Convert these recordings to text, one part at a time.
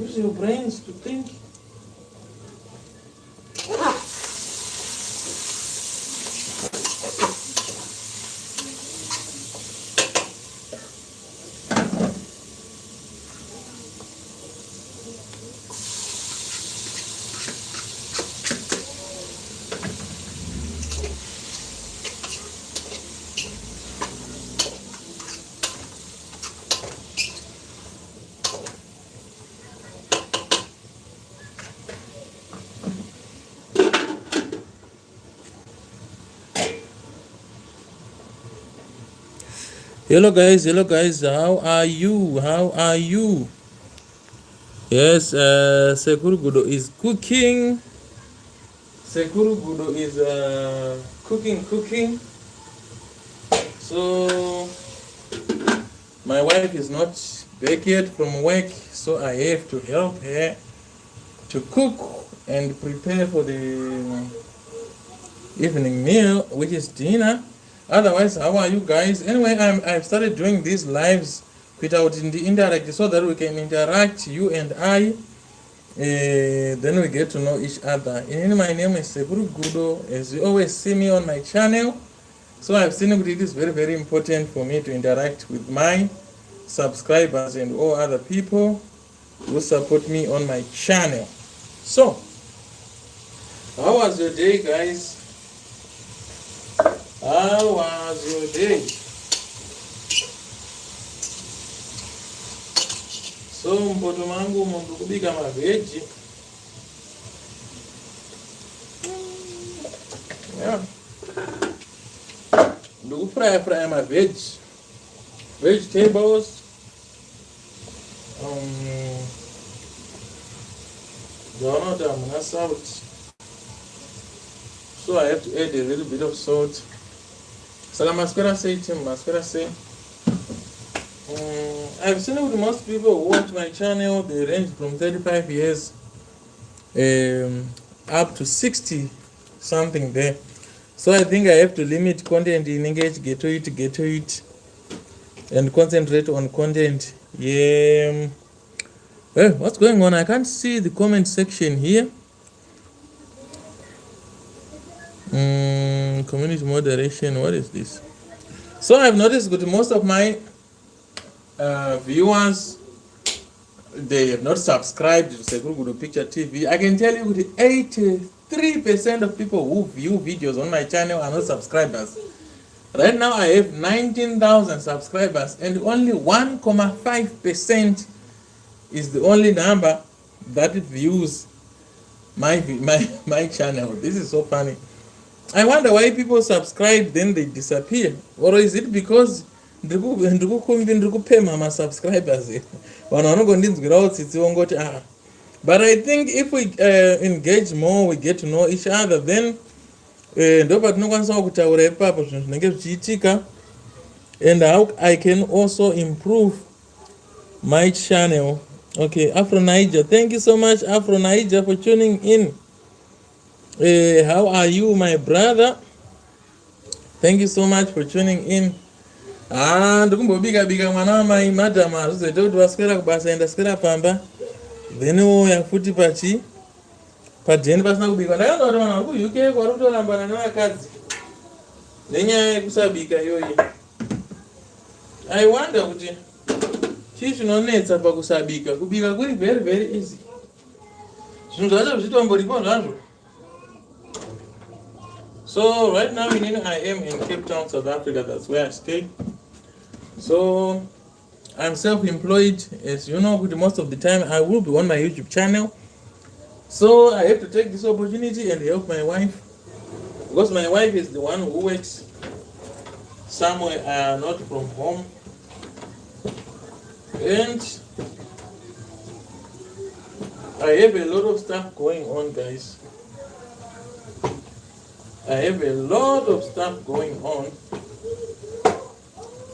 Use your brains to think. Hello guys, how are you? Yes, Sekuru Gudo is cooking. Sekuru Gudo is cooking. So my wife is not back yet from work, so I have to help her to cook and prepare for the evening meal, which is dinner. Otherwise, how are you guys? Anyway, I've started doing these lives without in the indirect so that we can interact, you and I. Then we get to know each other. And my name is Sekuru Gudo, as you always see me on my channel. So I've seen it is very, very important for me to interact with my subscribers and all other people who support me on my channel. So, how was your day, guys? How was your day? So mpoto mangu mundu kubika maveji. Yeah. Do fry my vegetables. Salt. So I have to add a little bit of salt. So I must say. I've seen with most people who watch my channel, they range from 35 years up to 60 something there. So I think I have to limit content in engage, get to it, and concentrate on content. Yeah. Well, what's going on? I can't see the comment section here. Community moderation, what is this? So I've noticed that most of my viewers, they have not subscribed to Sekuru Gudo Pikicha TV. I can tell you that 83% of people who view videos on my channel are not subscribers. Right now I have 19,000 subscribers and only 1.5% is the only number that views my channel. This is so funny. I wonder why people subscribe then they disappear, or is it because ndikupema subscribers? But I think if we engage more, we get to know each other, then and how I can also improve my channel. Okay, Afro Niger, thank you so much, Afro Niger, for tuning in. How are you, my brother? Thank you so much for tuning in. Ndikumbobika mwana mai madam azozeta kuti vaswera kubasa enda swera pamba then uya futi padheni pasina kubika. Ndakanzwa kuti vanhu vari ku UK vari kutorambana nevakadzi nenyaya yekusabika iyoyi. I wonder kuti chii chinonetsa pakusabika. Kubika kuri very very easy. Zvinhu zvacho zvitomboripo zvazvo. So right now I am in Cape Town, South Africa. That's where I stay. So I'm self-employed, as you know. Most of the time I will be on my YouTube channel. So I have to take this opportunity and help my wife, because my wife is the one who works somewhere not from home. And I have a lot of stuff going on, guys. I have a lot of stuff going on.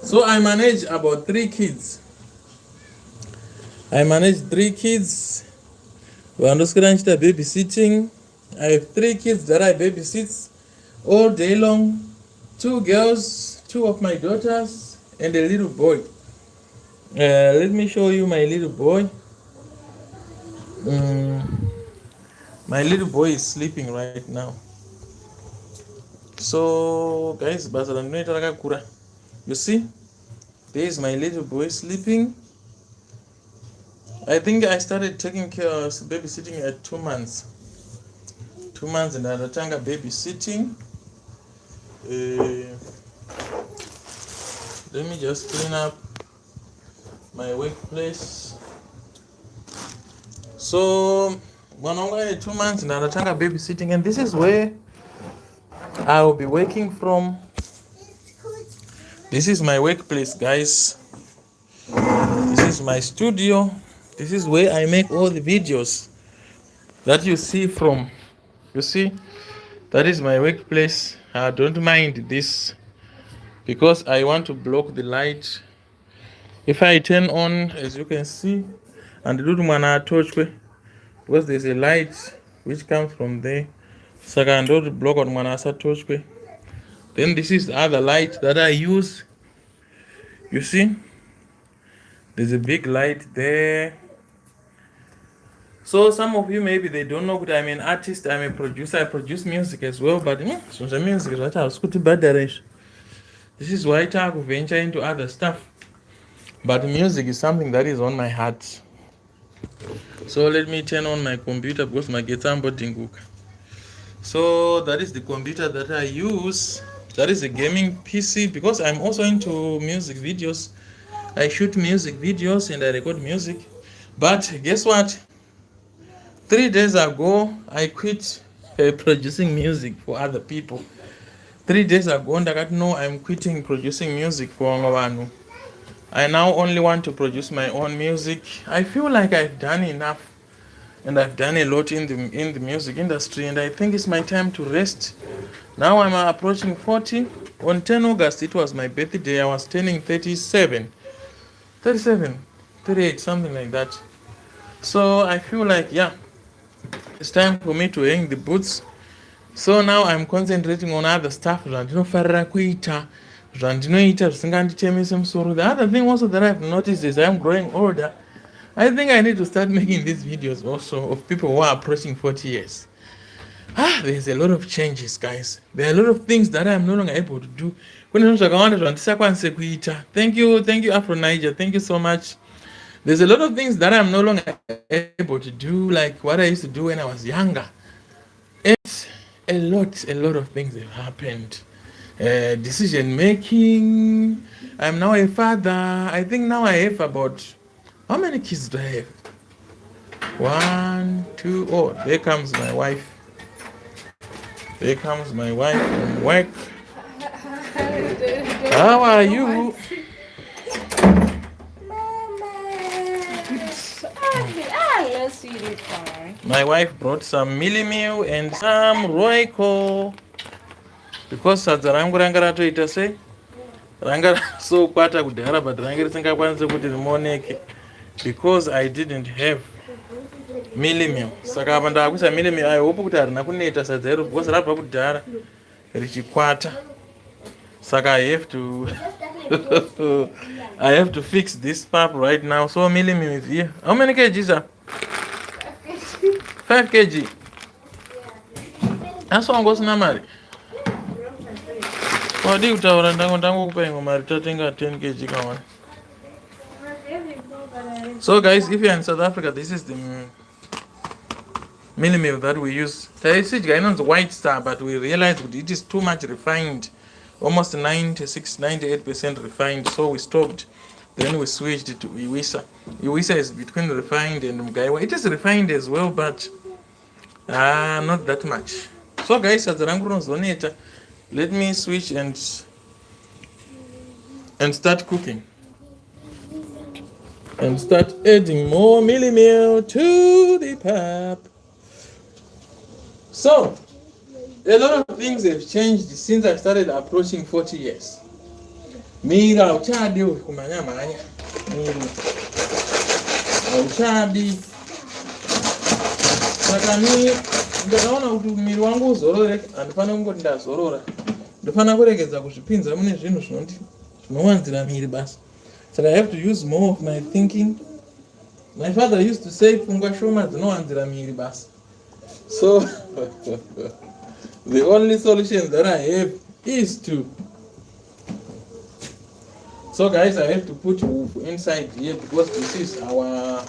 So I manage about 3 kids. Babysitting. I have 3 kids that I babysit all day long. 2 girls, 2 of my daughters, and a little boy. Let me show you my little boy. My little boy is sleeping right now. So guys, you see, there is my little boy sleeping. I think I started taking care of babysitting at 2 months. 2 months and andatanga babysitting. Let me just clean up my workplace. So when I'm going 2 months and andatanga babysitting, and this is where I will be working from. This is my workplace, guys. This is my studio. This is where I make all the videos that you see from. You see, that is my workplace. I don't mind this because I want to block the light. If I turn on, as you can see, and do the torch, because there's a light which comes from there. So I can do the block on torch. Then this is the other light that I use. You see, there's a big light there. So some of you maybe they don't know that I'm an artist, I'm a producer, I produce music as well, but so the music is what I was putting bad. This is why I try to venture into other stuff. But music is something that is on my heart. So let me turn on my computer because my guitar boarding. So that is the computer that I use. That is a gaming PC because I'm also into music videos. I shoot music videos and I record music. But guess what? 3 days ago, I quit producing music for other people. 3 days ago, I'm quitting producing music for Ngawanu. I now only want to produce my own music. I feel like I've done enough and I've done a lot in the music industry, and I think it's my time to rest. Now I'm approaching 40. On 10 August, it was my birthday. I was turning 37, 38, something like that. So I feel like, yeah, it's time for me to hang the boots. So now I'm concentrating on other stuff. The other thing also that I've noticed is I'm growing older. I think I need to start making these videos also of people who are approaching 40 years. There's a lot of changes, guys. There are a lot of things that I'm no longer able to do. Thank you, Afro Niger. Thank you so much. There's a lot of things that I'm no longer able to do, like what I used to do when I was younger. It's a lot of things have happened. Decision making. I'm now a father. I think now I have about, how many kids do I have? 1, 2, oh, there comes my wife. There comes my wife from work. How are you? My wife brought some mealie meal and some roiko. Because Sazaranguranga to it, say, Ranga so kwata kudhara, but Ranga singakwanise kuti rimoneke because I didn't have mealie meal. Saka apa ndakuisa mealie meal, I hope kuti harina kuneta sadzaro because rabva kudhara richikwata. Saka I have to I have to fix this pap right now. So mealie meal is here. How many kgs are? 5 kg. That's what I'm going to marry. Wadi utaura ndango kupengo mari tatenga 10 kg kawan. So guys, if you're in South Africa, this is the mealie meal that we use. I know it's white star, but we realized it is too much refined. Almost 98% refined, so we stopped. Then we switched to Iwisa. Iwisa is between refined and Mgaiwa. It is refined as well, but not that much. So guys, let me switch and start cooking. And start adding more mealie meal to the pap. So, a lot of things have changed since I started approaching 40 years. Mira uchadi kumanya manya. Uchadi. Saka ni ndakaona kuti miri wangu uzorore andifana kungoti ndazorora. Ndofana kuregedza kuzvipinza mune zvinhu zvinowanzira miri basa. So I have to use more of my thinking. My father used to say, Pungwa Shoma, no one's Ramiri Bas. So, the only solution that I have is to. So, guys, I have to put Wolf inside here because this is our.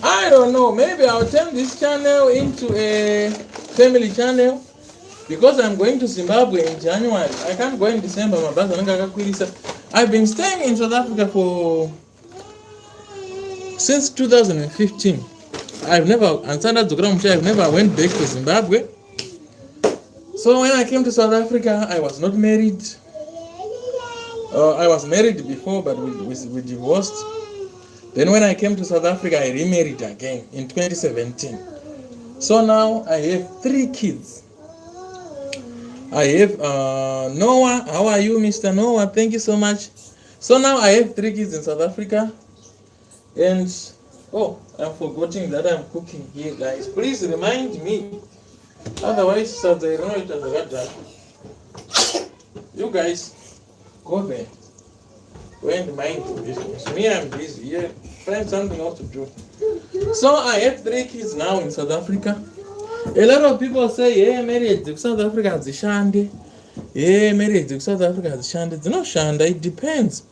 I don't know, maybe I'll turn this channel into a family channel because I'm going to Zimbabwe in January. I can't go in December. I've been staying in South Africa since 2015. I've never went back to Zimbabwe. So when I came to South Africa, I was not married. I was married before, but we divorced. Then when I came to South Africa, I remarried again in 2017. So now I have 3 kids. I have Noah. How are you, Mr. Noah? Thank you so much. So now I have 3 kids in South Africa. And, oh, I'm forgetting that I'm cooking here, guys. Please remind me. Otherwise, you guys, go there. Go and mind the business. Me, I'm busy here. Find something else to do. So I have 3 kids now in South Africa. A lot of people say, hey, marriage in South Africa is shande. Hey, marriage in South Africa is shande. It's not shande. It depends.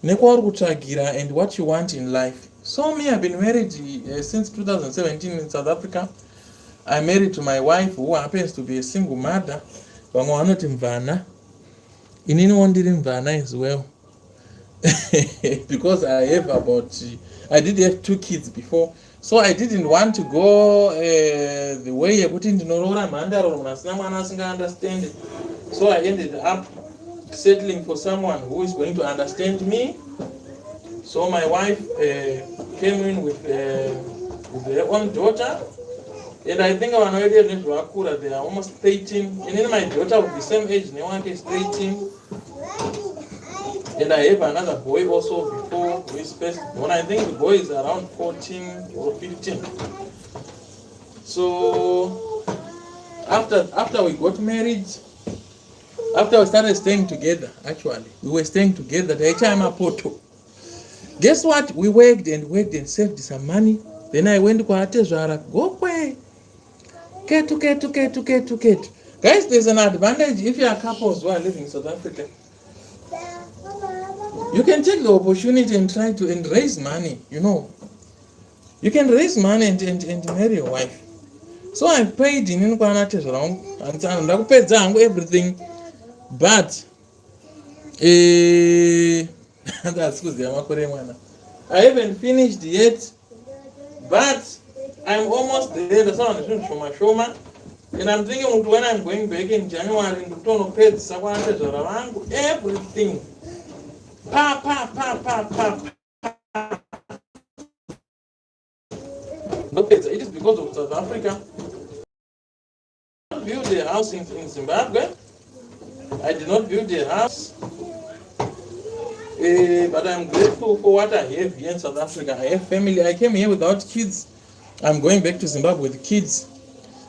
And what you want in life. So me, I've been married since 2017 in South Africa. I'm married to my wife who happens to be a single mother. Mvana as well. Because I did have 2 kids before. So I didn't want to go the way I put into Norora understand it. So I ended up settling for someone who is going to understand me. So my wife came in with their own daughter. And I think our idea is they are almost 13. And then my daughter with the same age, Newante is 13. And I have another boy also before we first born. I think the boy is around 14 or 15. So after we got married, after we started staying together, actually, we were staying together. Guess what? We worked and saved some money. Then I went to Atezara. Go away. Get. Guys, there's an advantage if you are couples who are living in South Africa. You can take the opportunity and try to raise money, You can raise money and marry your wife. So I paid in around and everything. But I haven't finished yet. But I'm almost there. The sound is from my shoma. And I'm thinking when I'm going back in January in the pets, everything. Pa. No pets. It is because of South Africa. I did not build a house in Zimbabwe. I did not build a house. But I'm grateful for what I have here in South Africa. I have family. I came here without kids. I'm going back to Zimbabwe with kids.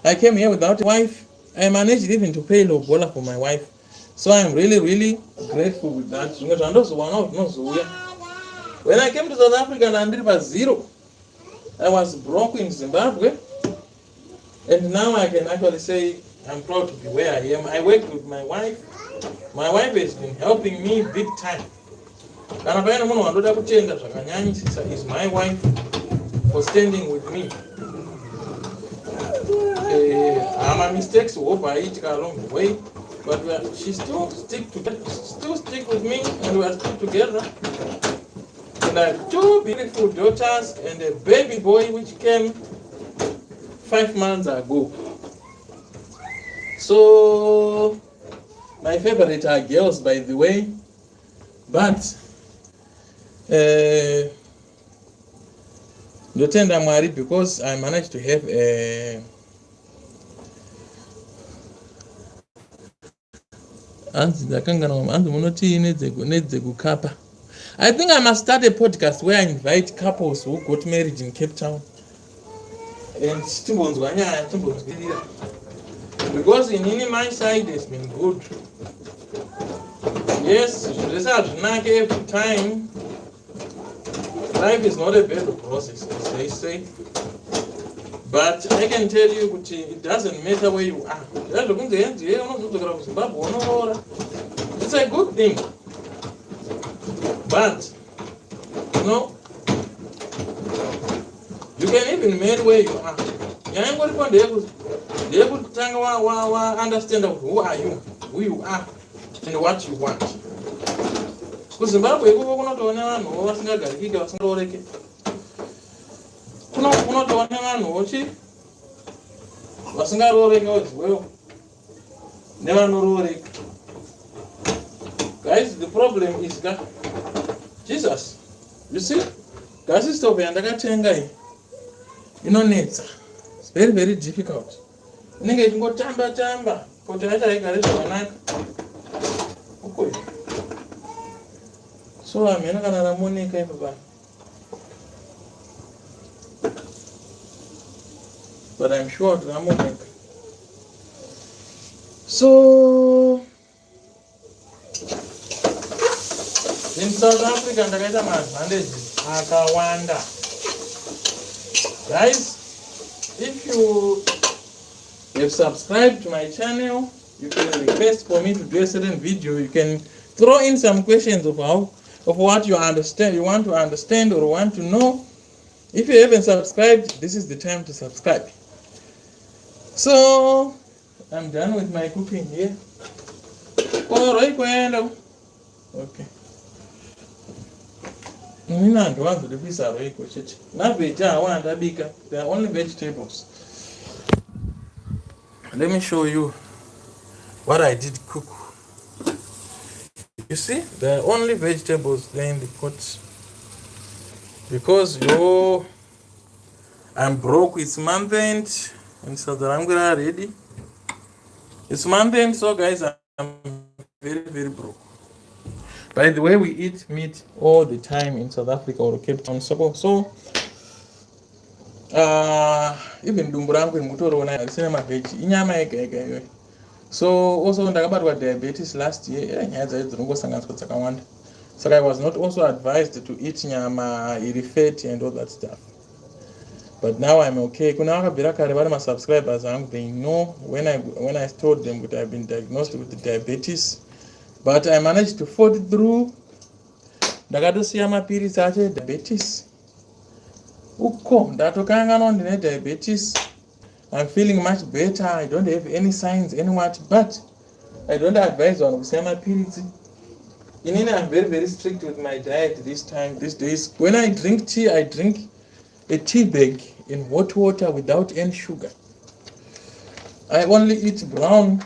I came here without a wife. I managed even to pay lobola for my wife. So I'm really, really grateful with that. When I came to South Africa, I was 0. I was broke in Zimbabwe. And now I can actually say I'm proud to be where I am. I worked with my wife. My wife has been helping me big time. Is my wife for standing with me. My mistakes over each along the way, but she still stick with me, and we are still together. And I have 2 beautiful daughters and a baby boy which came 5 months ago. So my favorite are girls, by the way, but I'm worried because I managed to have a I think I must start a podcast where I invite couples who got married in Cape Town. And because in my side it's been good. Yes, every time life is not a battle process, as they say. But I can tell you, it doesn't matter where you are. It's a good thing. But, you know, you can even make where you are. They able to understand who are you, who you are, and what you want. Because Zimbabwe, guys, the problem is that Jesus, you see, guys, is to be under you know, nature. It's very, very difficult. You go tamba, so I'm not gonna money capable. But I'm sure I'm money. So in South Africa, the advantage Akawanda. Guys, if you have subscribed to my channel, you can request for me to do a certain video. You can throw in some questions of what you understand, you want to understand or want to know. If you haven't subscribed, this is the time to subscribe. So I'm done with my cooking here. Okay. They are only vegetables. Let me show you what I did cook. You see, there are only vegetables there in the pot. Because I'm broke, it's month end, and so that I'm gonna ready. It's month end, so guys, I'm very, very broke. By the way, we eat meat all the time in South Africa or Cape Town. So even dumburangu in mutoro na cinema veg inyama yega. So also ndakabatwa diabetes last year, nyaya dzaidzirongosangana dzakawanda. So I was not also advised to eat nyama iri fat and all that stuff. But now I'm okay. Kuna vakabvira kare vari subscribers angu, they know when I told them that I've been diagnosed with diabetes. But I managed to fought through. Ndakatosiya mapirisi acho diabetes. Uko ndatokanga ndine diabetes. I'm feeling much better. I don't have any signs, any what, but I don't advise on kusiya mapirisi. I'm very, very strict with my diet these days. When I drink tea, I drink a tea bag in hot water without any sugar. I only eat brown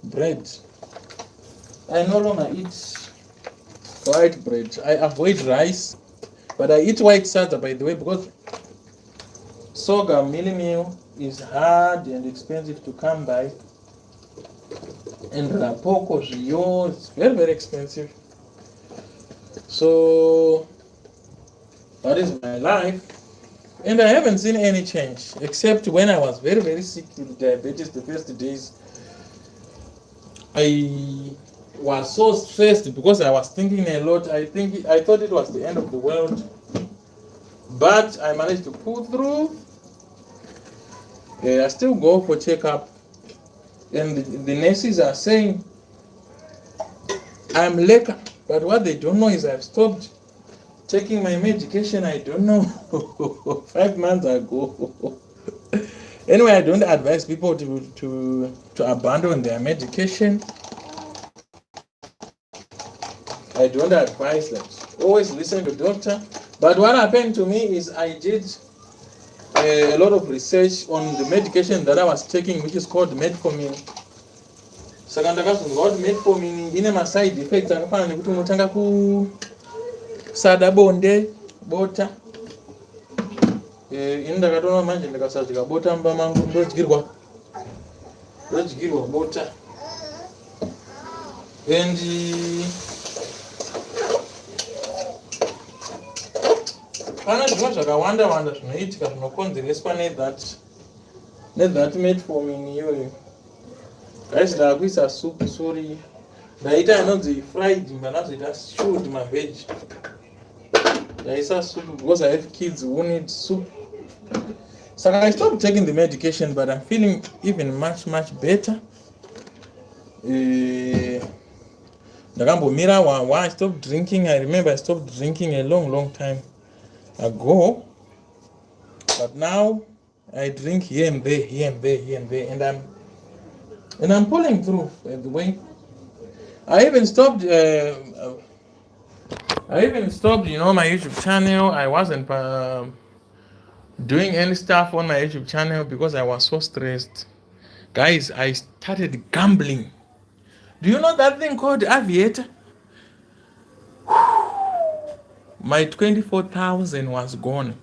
bread. I no longer eat white bread. I avoid rice, but I eat white sada, by the way, because sorghum mealie meal is hard and expensive to come by. And rapoko rio is very, very expensive. So that is my life. And I haven't seen any change, except when I was very, very sick with diabetes the first days. I was so stressed because I was thinking a lot. I thought it was the end of the world. But I managed to pull through. I still go for checkup. And the nurses are saying I'm lekker. But what they don't know is I've stopped taking my medication. I don't know 5 months ago. Anyway, I don't advise people to abandon their medication. I don't advise them. Always listen to the doctor. But what happened to me is I did a lot of research on the medication that I was taking, which is called metformin. So metformin ine ma side effects anofana nekuti unotanga kusada bonde bota. Ini ndakatoona manje ndikasadya bota mba mangu ndodyirwa bota. And pana zvimwe zvakawanda zvinoitika zvinokonzereswa nethat metformin iyoyo. Guys, ndakuisa soup, sorry. Ndaita inonzi fried, ndanazoita stewed maveg. ndaisa soup because I have kids who need soup. So I stopped taking the medication, but I'm feeling even much better. Ndakambomira I stopped drinking. I remember I stopped drinking a long time ago, but now I drink here and there, and I'm pulling through. By the way, I even stopped. My YouTube channel. I wasn't doing any stuff on my YouTube channel because I was so stressed. Guys, I started gambling. Do you know that thing called Aviator? My 24,000 was gone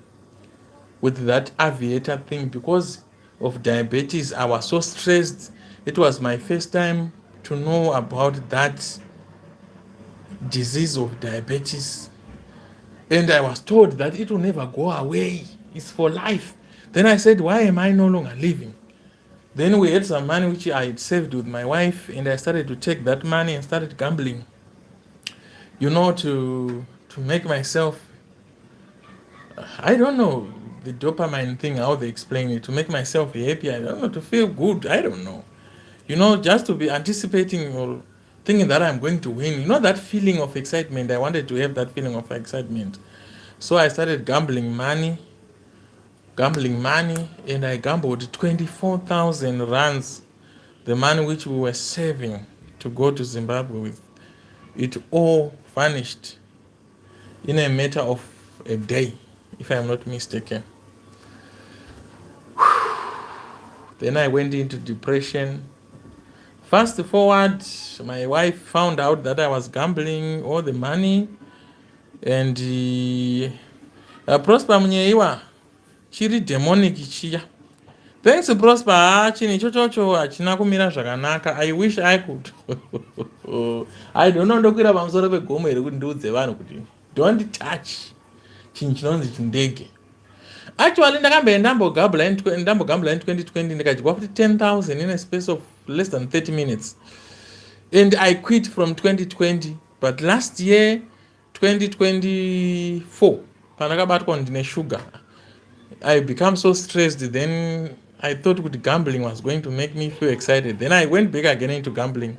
with that Aviator thing because of diabetes. I was so stressed. It was my first time to know about that disease of diabetes. And I was told that it will never go away. It's for life. Then I said, why am I no longer living? Then we had some money which I had saved with my wife, and I started to take that money and started gambling. To make myself, I don't know the dopamine thing, how they explain it, to make myself happy. I don't know, to feel good. I don't know. Just to be anticipating or thinking that I'm going to win. That feeling of excitement. I wanted to have that feeling of excitement. So I started gambling money, and I gambled 24,000 rands, the money which we were saving to go to Zimbabwe with. It all vanished in a matter of a day, if I'm not mistaken. Then I went into depression. Fast forward, my wife found out that I was gambling all the money, and Prosper Munyeiwa, chiri demonic chiya. Thanks to Prosper, chini chochocho achina kumira zvakanaka. I wish I could. I don't know ndokwira pamusoro pegomo here kuti ndiudze vanhu kuti don't touch chinhu chinonzi chindege. Actually ndambogambla in 2020 ndikadyiwa kuti 10,000 in a space of less than 30 minutes, and I quit from 2020. But last year 2024 pandakabatwa ndine sugar, I became so stressed. Then I thought that gambling was going to make me feel excited. Then I went back again into gambling.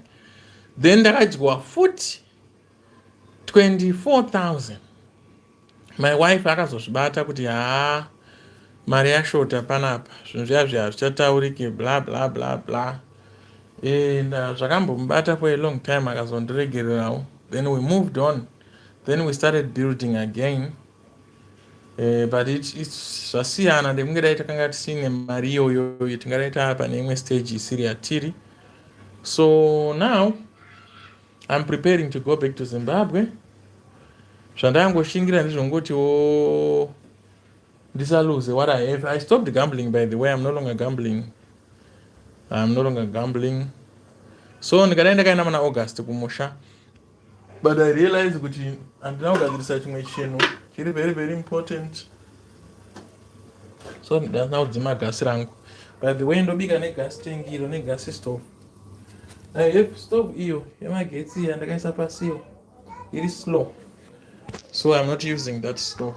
Then ndakadyiwa futi 24,000. My wife akazozvibata kuti mari yashota panapa, zvinhu zviya hazvichatauriki, bla bla bla bla. And zvakambomubata for a long time, akazondiregererawo. Then we moved on. Then we started building again. But zvasiyana ndekunge dai takanga tisine mari iyoyo yatingadaita pane imwe stage isiri yatiri. So now I'm preparing to go back to Zimbabwe. Zvandangoshingira ndizvongotiwo ndisalose what I have. I stopped gambling, by the way. I'm no longer gambling. So ndikadaenda kaenda mana August kumusha. But I realized kuti handina kugadzirisa chimwe chinhu chiri very very important. So ndana kudzima gasi rangu. By the way, ndobika negasi tengiro negasi stove. I have stove iyo yemagetsi yandakaisa pasiyo iri slow. So I'm not using that stove.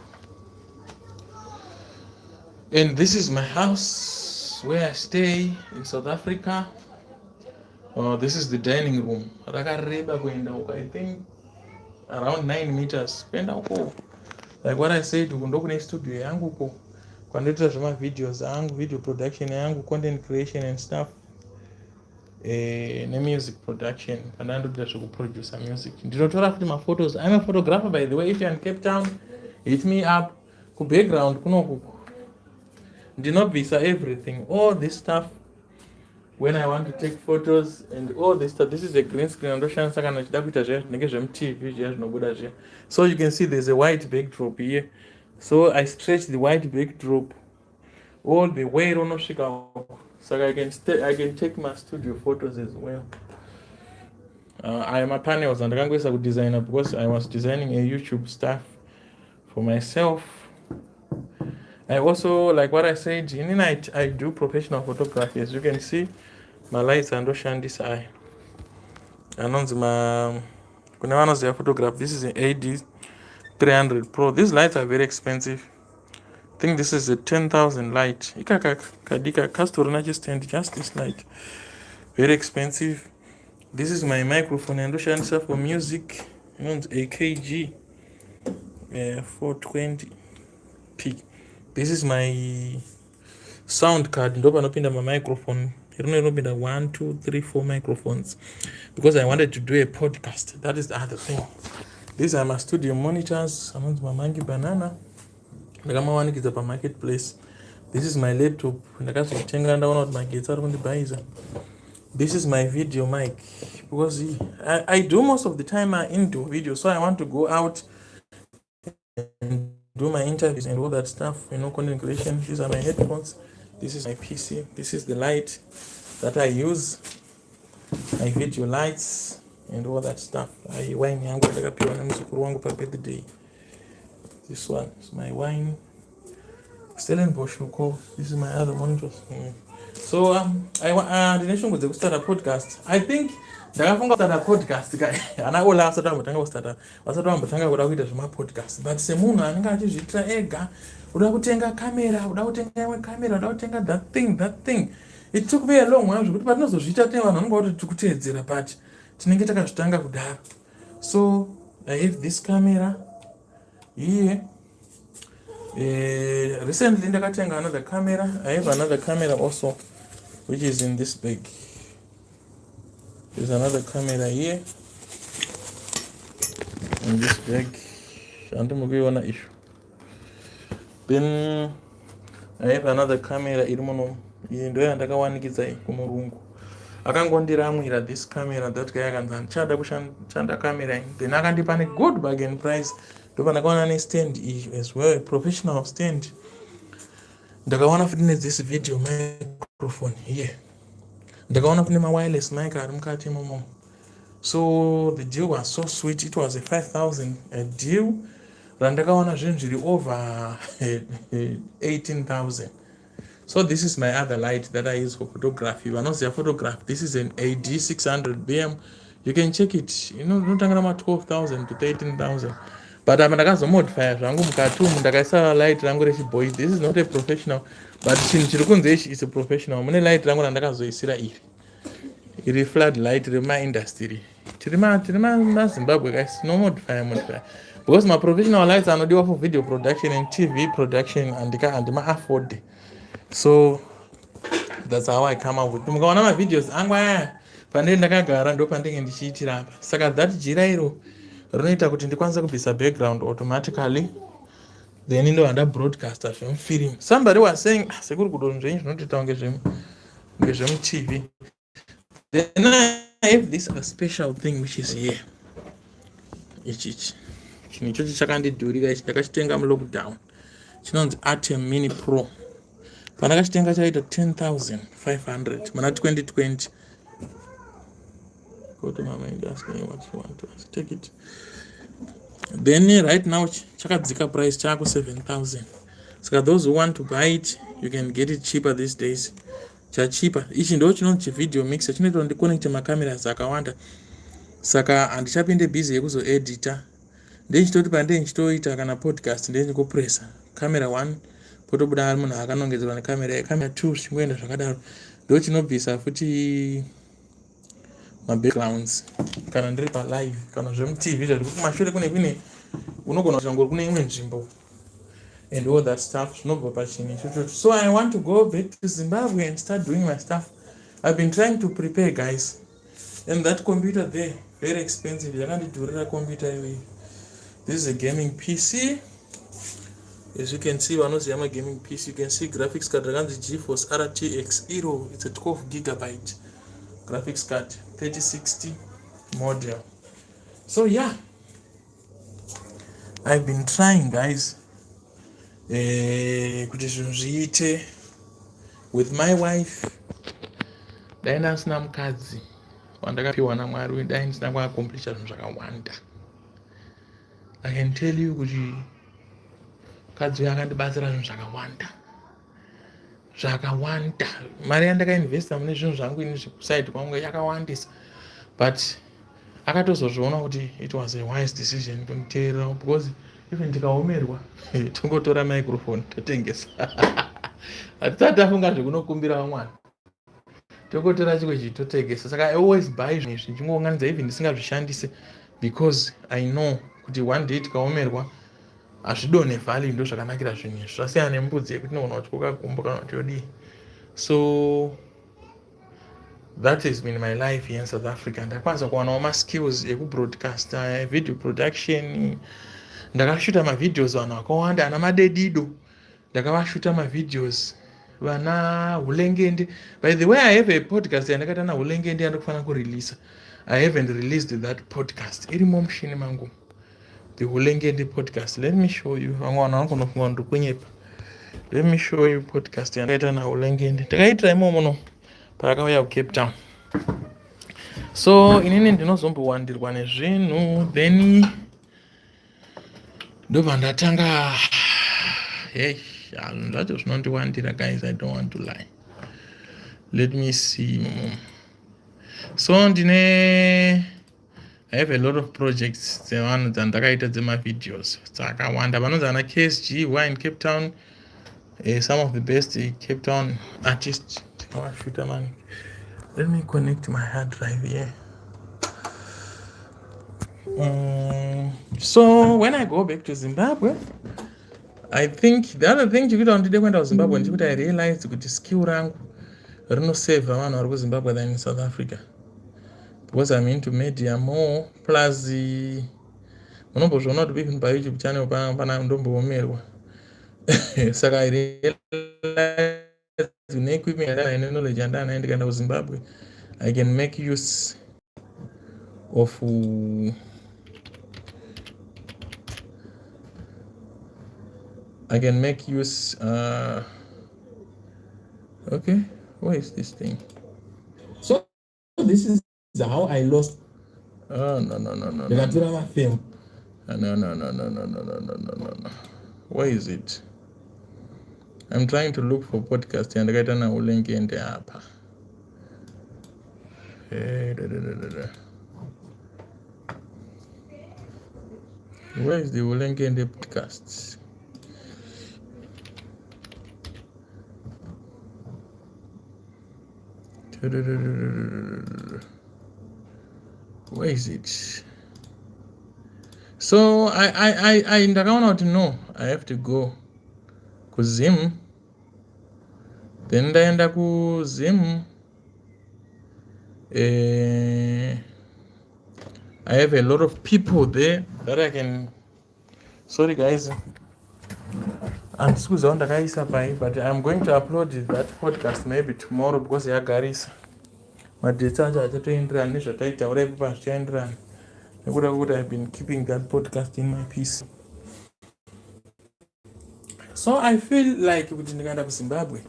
And this is my house where I stay in South Africa. This is the dining room. Rakareba kuenda uko, I think around 9 meters. Kuenda uko. Like what I said, uko ndokune studio yangu uko. Kwandoita zvama videos yangu, video production yangu, content creation and stuff. Ne music production. Pandandoita zvokuproduce music. Ndinotora futi photos. I'm a photographer, by the way. If you're in Cape Town, hit me up. Ku background kunoku. Ndinobvisa everything, all this stuff when I want to take photos and all this stuff. This is a green screen. Ndoshandisa kana chida kuita zvinenge zvemu-TV zviya zvinobuda zviya. So you can see there's a white backdrop here. So I stretch the white backdrop all the way ronosvika. So I can take my studio photos as well. I am a panels and ndakangwesa kudesigner because I was designing a YouTube stuff for myself. I also, like what I said, in night I do professional photography. As you can see, my lights are this eye. Anonzi kuna vanoziva photograph. This is an AD 300 Pro. These lights are very expensive. I think this is a 10,000 light. Ikaka kadika kastorna stand just this light. Very expensive. This is my microphone and Rushan for music. AKG 420p. This is my sound card. Ndo panopinda my microphone. Inopinda 1, 2, 3, 4 microphones because I wanted to do a podcast. That is the other thing. These are my studio monitors. I'm on my Mangi Banana. Ndakamawanikidza pamarketplace. This is my laptop. Ndakazotenga ndaona kuti magetsi ari kundibhayiza. This is my video mic because I do most of the time I into video, so I want to go out and do my interviews and all that stuff, content creation. These are my headphones. This is my PC. This is the light that I use. My video lights and all that stuff. Wine yangu ndakapiwa na mzukuru wangu pa birthday. This one is my wine. Stellenbosch Nuko. This is my other monitors. So I relation with the start a podcast. I think ndakafunga start a podcast guy. Ana ola asata mutanga kustata. Wasata mutanga kuda kuita zvema podcast. But semunhu anenge achizviitira ega, uda kutenga camera, uda kutenga that thing. It took me a long while zvekuti patinozozviita tine vanhu vanenge vati tikutedzera but tinenge takazvitanga kudaro. So I have this camera here. Recently ndakatenga another camera. I have another camera also which is in this bag. There's another camera here in this bag. Andimukuiona issue. Then I have another camera iri muno. Iyi ndo yandakawanikidza kumurungu. Akangondiramwira this camera that guy akanzi chada kushanda camera iyi. Then akandipa ne good bargain price. Ndopandakaona ne stand iyi as well, a professional stand. Ndakaona futi ne this video microphone here. Ndakaona futi ma wireless mic ari mukati imomo. So the deal was so sweet. It was a 5,000 a deal. Randakaona zvinhu zviri over 18,000. So this is my other light that I use for photography. Vanoziva photography. This is an AD 600BM. You can check it. Notangana 12,000 to 13,000. But I'm ndakazomodify zvangu mukati umu ndakaisa light rangu rechiboy. This is not a professional, but chinhu chiri kunze ichi is a professional. Mune light rangu randakazoisira iri flood light remaindustry. Tiri maZimbabwe guys, no modify. Because my professional lights anodiwa for video production and TV production andima afford. So that's how I come up with. Mukaona ma videos angu pandenge ndakagara ndo pandenge ndichiitira apa. Saka that jira iro rinoita kuti ndikwanise kubvisa background automatically. Then ndo anda broadcaster film. Somebody was saying Sekuru Gudo zvinotoita ngezvemu TV. Then I have this special thing which is here. Ichi. Chinicho chakandidhurira ichi ndakachitenga mu lockdown. Chinonzi Atem Mini Pro. Pandakachitenga chaita 10,500 muna 2020. Go to mama and ask me what you want to ask. Take it. Then right now chakadzika price chako 7,000. So those who want to buy it, you can get it cheaper these days. Cheaper. Ichi ndo chinonzi video mixer. Chinoita ndiconnect macameras akawanda. Saka handichapinde busy yekuzo editor. Ndechitoti pande nchitoita kana podcast ndechikopressa camera 1 potobuda munhu akanongedzerwa nekamera camera 2 zvingoenda zvakadaro. Ndo chinobvisa futi ma backgrounds kana ndiri pa live kana zvemu TV zviri kumashure kune unogona kushangura kune imwe nzvimbo and all that stuff zvinobva pachini ichocho. So I want to go back to Zimbabwe and start doing my stuff. I've been trying to prepare guys, and that computer there very expensive. Yakandidhurira computer iyoyi. This is a gaming PC. As you can see, vanoziva ma gaming PC. You can see graphics card rakanzi GeForce RTX Eero. It's a 12 gigabyte graphics card, 3060 model. So yeah, I've been trying guys kuti zvinhu zviite with my wife. Dai ndasina mukadzi wandakapiwa naMwari, dai ndisina kuaccomplish zvinhu zvakawanda. I can tell you kuti mukadzi akandibatsira zvinhu zvakawanda. Mari yandakainvesta mune zvinhu zvangu ini zvekuside kwangu yakawandisa, but akatozozviona kuti it was a wise decision kunditeerera because even tikaomerwa tongotora microphone totengesa. Hatisati tafunga zvekunokumbira vamwana, tokotora chimwe chitotengesa. Saka I always buy zvinhu izvi ndichingounganidza even ndisingazvishandise, because I know kuti one day tikaomerwa hazvidone value. Ndo zvakanakira zvinhu izvi, zvasiyana nembudzi yekuti unogona kutyoka kumba kana kuti yodii. So that has been my life here in South Africa. Ndakwanisa kuwanawo maskills ekubroadcasta, video production. Ndakashuta mavideos vanhu vakawanda, ana madedido ndakavashuta mavideos, vana Hulengende. By the way, I have a podcast yandakaita naHulengende yandokufanira kureleasa. I haven't released that podcast. Irimo mushini mangu, the Hulengende podcast. Let me show you. Vamwe vanhu vanokunofunga ndokwenyepa. Let me show you podcast yandakaita naHulengende. Ndakaitira imomo paakauya kuCape Town. So inini ndinozombowandirwa nezvinhu, then ndobva ndatanga, hey, zvacho zvinondiwandira guys, I don't want to lie. Let me see. So I have a lot of projects dzevanhu dzandakaita dzemavideos dzakawanda. Vanonzi ana KSG who are in Cape Town, some of the best Cape Town artists. Shoot, man. Let me connect my hard drive here. So when I go back to Zimbabwe, I think the other thing chikuita kuti ndide kuenda kuZimbabwe ndechikuti I realized kuti skill rangu rinosavha vanhu vari kuZimbabwe than in South Africa, because I'm into media more. Plus munombozviona kuti even paYouTube channel pana ndomboomerwa. Saka I realized ne-equipment yandanayo ne-knowledge yandanayo ndikaenda kuZimbabwe, I can make use of okay, where is this thing? So this is how I lost. Oh no. No. Where is it? I'm trying to look for podcast yandakaita naHulengende apa. Where is the Hulengende podcast? Where is it? So I ndakaona kuti no, I have to go kuZim. Then ndaenda kuZim. I have a lot of people there that I can. Sorry guys, and excuse on the but I'm going to upload that podcast maybe tomorrow because yagarisa madata achatoenderana nezvataitaura ipo pazvichaenderana nekuda kwekuti I've been keeping that podcast in my PC. So I feel like kuti ndikaenda kuZimbabwe,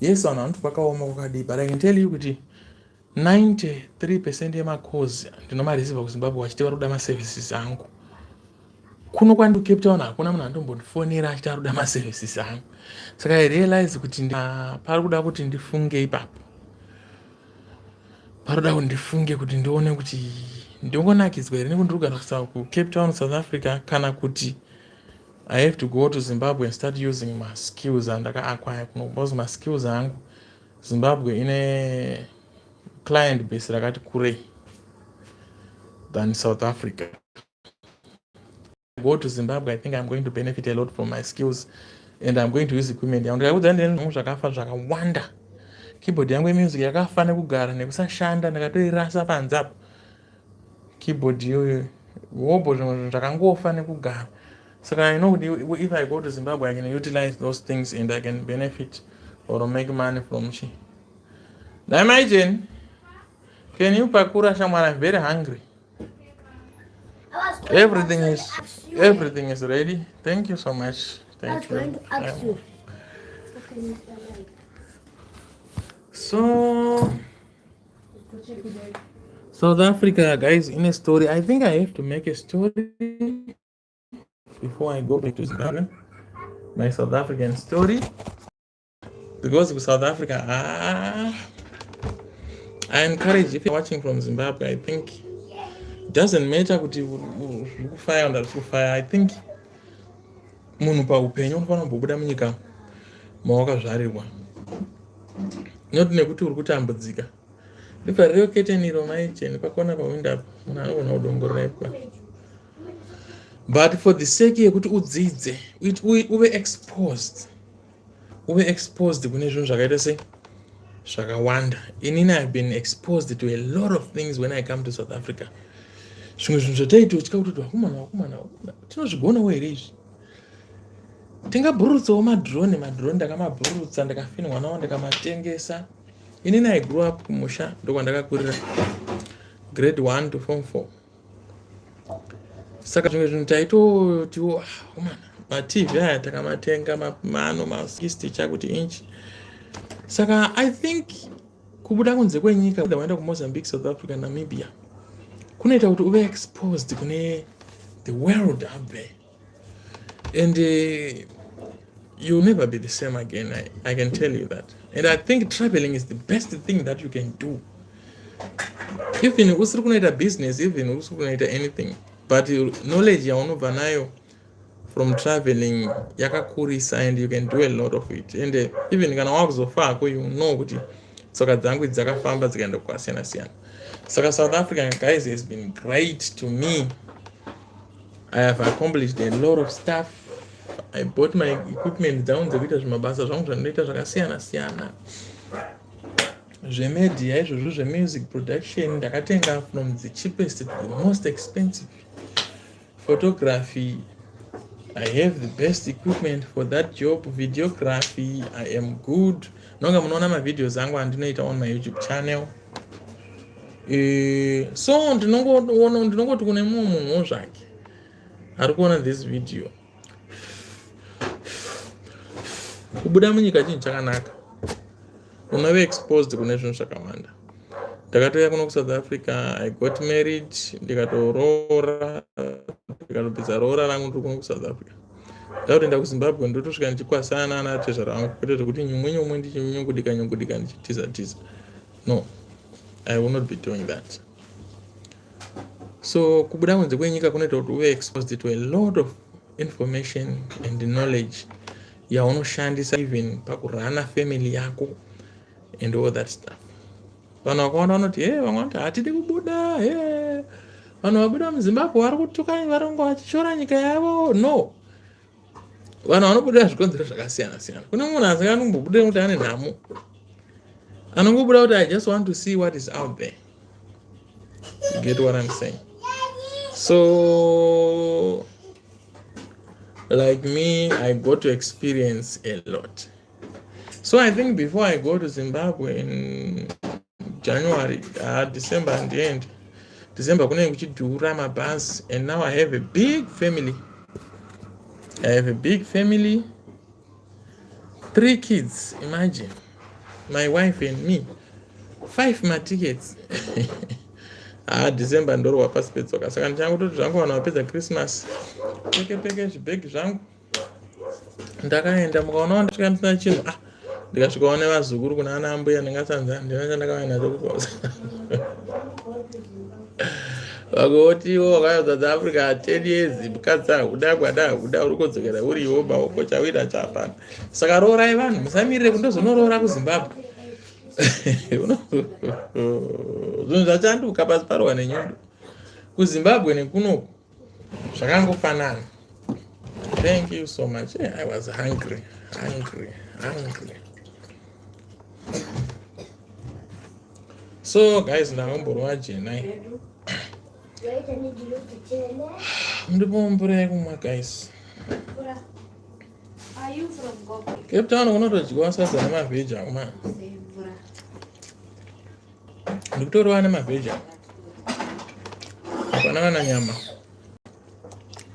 yes, vanhu vanoti pakaoma kwakadii, but I can tell you kuti 93% yemakozi ndinomareceiva kuZimbabwe vachiti vari kuda maservices angu. Kuno kwandi kuCape Town hakuna munhu andombofonera achiti ari kuda maservices angu. Saka I realize kuti pari kuda kuti ndifunge ipapo, pari kuda kuti ndifunge kuti ndione kuti ndingonakidzwa here nekundogara kuCape Town South Africa, kana kuti I have to go to Zimbabwe and start using my skills andakaacquire kuno, because my skills angu Zimbabwe ine client base rakati kurei than South Africa. Go to Zimbabwe, I think I'm going to benefit a lot from my skills and I'm going to use equipment yangu. Ndikaudza ndine zvakafa zvakawanda. Keyboard yangu yemusic yakafa nekugara nekusashanda, ndakatoirasa panze apo. Keyboard iyoyo wobo zvakangofa nekugara. So I know if I go to Zimbabwe I can utilize those things and I can benefit or make money from it. Now imagine, can you pakura shamwana? I'm very hungry. Everything is ready. Thank you so much. Thank you. So South Africa, guys, in a story, I think I have to make a story before I go back to Zimbabwe. My South African story, because with South Africa, I encourage, if you're watching from Zimbabwe, I think it doesn't matter kuti fire or fire. I think munhu paupenyu unofanira kumbobuda munyika mawakazvarirwa, not nekuti uri kutambudzika. Ripaririwo keteni iro maijeni pakona pawinda apo, munhu anogona kudongorera ipa. But for the sake yekuti udzidze, uve exposed kune zvinhu zvakaita sei zvakawanda. Inini I've been exposed to a lot of things when I come to South Africa. Zvimwe zvinhu zvataiti utya kuti vakomana tinozvigonawo here izvi. Tingabhurutsawo madrone ndakamabhurutsa ndakafinwa nawo ndikamatengesa. Inini I grew up kumusha, ndokwandakakurira grade 1 to form 4. Saka zvimwe zvinhu taitotiwo matv aya takamatenga ma60 chakuti inch. Saka I think kubuda kunze kwenyika waenda kuMozambique, South Africa, Namibia kunoita kuti uve exposed kune the world out there, and you'll never be the same again. I can tell you that. And I think traveling is the best thing that you can do. Even usiri kunoita business, even usiri kunoita anything, but knowledge yaunobva nayo from traveling yakakurisa, and you can do a lot of it. And even kana wakuzofako, you know kuti tsoka dzangu dzakafamba dzikaenda kwasiyana siyana. Saka South African guys has been great to me. I have accomplished a lot of stuff. I bought my equipment down dzekuita zvimabasa zvangu zvandinoita zvakasiyana siyana. Zvemedia izvozvo zvemusic production ndakatenga from the cheapest to the most expensive. Photography, I have the best equipment for that job. Videography, I am good. Nonga munoona mavideos angu andinoita on my YouTube channel. So ndinongoti kune mumwe munhu zvake ari kuona this video. Kubuda munyika chinhu chakanaka, unove exposed kune zvinhu zvakawanda. Ndakatoya kuno kuSouth Africa, I got married, ndikatoroora, ndikatopedza roora rangu ndiri kuno kuSouth Africa. Ndakutoenda kuZimbabwe ndotosvika ndichikwasana natezvara wangu, kwete kuti nyumwe ndichinyungudika ndichitiza. No, I will not be doing that. So kubuda kunze kwenyika kunoita kuti uve exposed to a lot of information and knowledge yaunoshandisa even pakurana family yako and all that stuff. Vanhu vakaona vanoti vamwe vanoti hatidi kubuda, vanhu vabuda muZimbabwe vari kutuka varongo vachishora nyika yavo. No, vanhu vanobuda zvikonzero zvakasiyana siyana. Kune munhu asinganombobuda kuti ane nhamo, anongobuda kuti I just want to see what is out there. You get what I'm saying? So like me, I got to experience a lot. So I think before I go to Zimbabwe in January, December and the end, December kune kuchidhura mabus, and now I have a big family. 3 kids, imagine. My wife and me. 5 tickets. December ndoro wapasipedzoka. Saka ndichangu zvangu vanhu vapedza Christmas. Peke zvibhegi zvangu. Ndakaenda mukaona ndasvika ndisina chinhu. Ndikasvikawo vazukuru kuna ana ambuya ndingasanza ndina chandakauya nacho kuposa. Vakotiwo wakauya South Africa 10 years, mukadzi akuda uri kudzokera uriwo maoko chawira chapana. Saka roorai vanhu, musamirire kundozonoroora kuZimbabwe. Zvinhu zvachanduka pasi parohwa nenyundo. KuZimbabwe nekunoku zvakangofanana. Thank you so much. I was hungry. So guys, ndangomborwa jenai. Ndipomborei kumwa guys. Are you from Gopi? Cape Town kunotodyiwa sadza nemavheji akuma. Ndikutoriwa nemavheji apana kana nyama.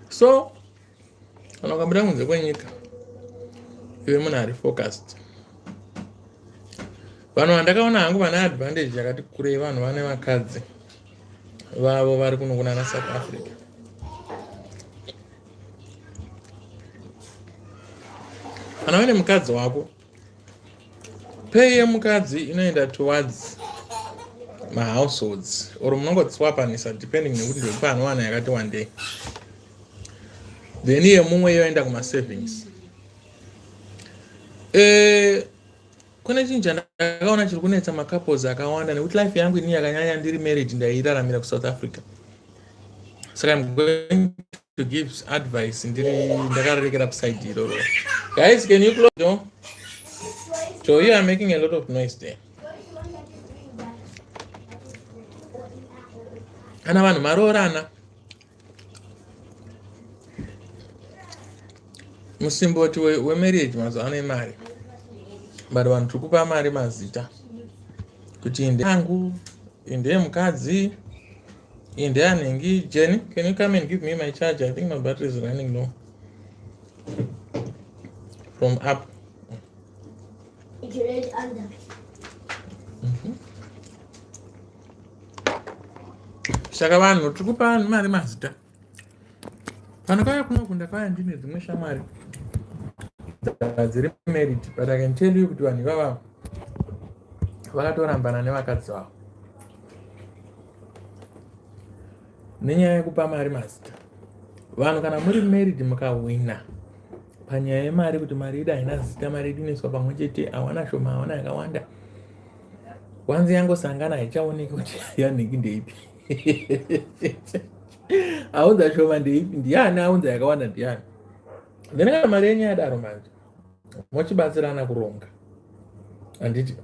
So kana ukabuda kunze kwenyika iwe munhu ari focused. Vanhu vandakaona hangu vane advantage yakati kurei, vanhu vane vakadzi vavo vari kuno kuna South Africa. Kana une mukadzi wako, pay yemukadzi inoenda towards mahouseholds, or munongotswapanisa depending nekuti ndekupa anowana yakati wandei. then iye mumwe yoenda kuma-savings. Kune chinhu chandakaona chiri kunetsa macouples akawanda, nekuti life yangu ini yakanyanya ndiri married ndairaramira kuSouth Africa. Saka I'm going to give advice ndakarerekera kuside iroro. Guys, can you close the door? So you are making a lot of noise there. Kana vanhu maroorana, musimboti wemarriage mazuva ano imari, but vanhu tiri kupa mari mazita kuti inde yangu, inde yemukadzi, inde yanhengi. Jenny, can you come and give me my charger? I think my battery is running low from up. Saka vanhu tiri kupa vanhu mari mazita. Pano kaya kunokunda kwaya ndine dzimwe shamwari dziri married, but I can tell you kuti vanhu ivava vakatorambana nevakadzi vavo nenyaya yekupa mari mazita. Vanhu kana muri married mukawina panyaya yemari, kuti mari yedu haina zita, mari yedu inoiswa pamwe chete, hawana shoma, hawana yakawanda, wanzi yangosangana haichaoneki kuti yanhingi ndeipi. Aunza shoma ndeipi, ndiani aunza yakawanda ndiani. Then kana mari yenyu yadaro manje mochibatsirana kuronga. Handiti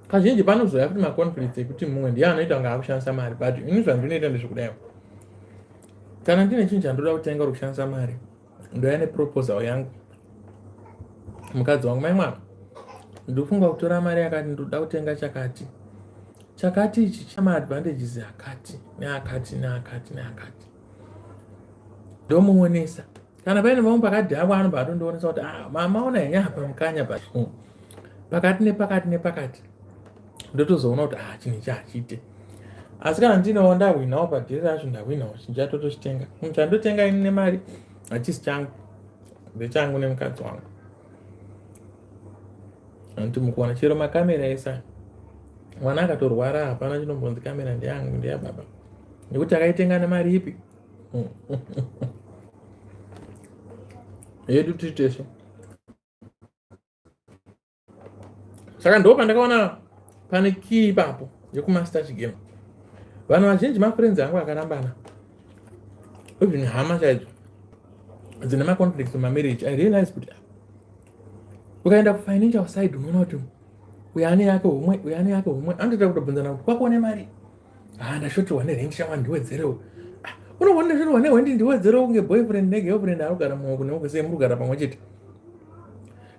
kazhinji panozouya kuti maconflict ekuti mumwe ndiye anoita kunge akushandisa mari, but ini zvandinoita ndezvekudai. Kana ndine chinhu chandoda kutenga uri kushandisa mari, ndoya neproposal yangu. Mukadzi wangu, mai mwana, ndofunga kutora mari yakati, ndoda kutenga chakati. Chakati ichi chama advantages akati neakati neakati neakati. Ndomuonesa. Kana paine vamwe pakadhakwa anobva atondoonesa kuti maona yenyaya pamukanya pakati nepakati nepakati. Ndotozoona kuti chinhu ichi hachite. Asi kana ndinawo ndawinawo padhiri racho, ndawinawo chinchatotochitenga. Chandotenga ini nemari hachisi changu, ndechangu nemukadzi wangu. Anti mukuona chero makamera esa, mwana akatorwara hapana chinombonzi kamera ndeyangu ndeyababa, nekuti akaitenga nemari ipi? Yedu titeso. Saka ndo pandakaona pane key ipapo yekumaster chigame. Vanhu vazhinji mafriends angu akarambana, even hama chaidzo dzine maconflicts mumarriage, I realized kuti ukaenda kufinancial side unoona kuti uyane yake umwe, uyane yake umwe, anotoita kutobvunzana kuti kwako une mari, ndashotirwa nerent shama ndiwedzerewo. Unoona ndashotirwa nerent ndiwedzerewo ngeboyfriend negirlfriend arikugara muoko neoko, sei murikugara pamwe chete.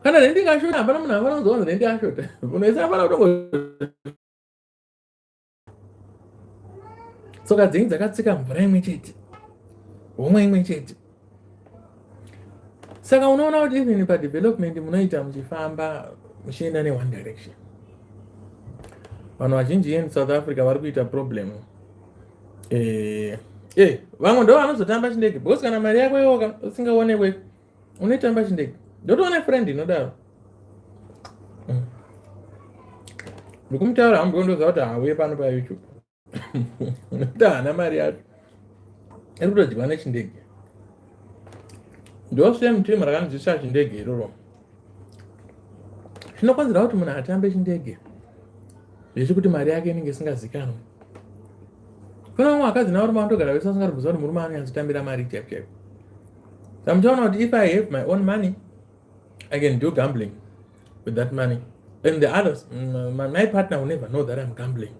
Kana rent ikashota hapana munhu hapana kuzoona rent yashota, unoisa hapana kutongo. Tsoka dzenyu dzakatsika mvura imwe chete, homwe imwe chete. Saka unoona kuti even padevelopment munoita muchifamba muchienda ne1 direction. Vanhu vazhinji in South Africa vari kuita problem. Vamwe ndo vanozotamba chindege, because kana mari yako yoka usingaonekwe unoitamba chindege. Ndotoona friend inodaro. Ndikumutaura hambo ndoziva kuti hauye pano paYouTube. Nekuti haana mari yacho, iri kutodyiwa nechindege. Ndosame team rakanzwisa chindege iroro. Zvinokonzera kuti munhu atambe chindege zvechikuti mari yake inenge isingazikanwi. Kuna vamwe vakadzi navo vanotogara vese vasingatomboziva kuti murume anonyadzotambira mari chaipo chaipo. Saka muchaona kuti if I have my own money, I can do gambling with that money. And the others, my partner will never know that I'm gambling.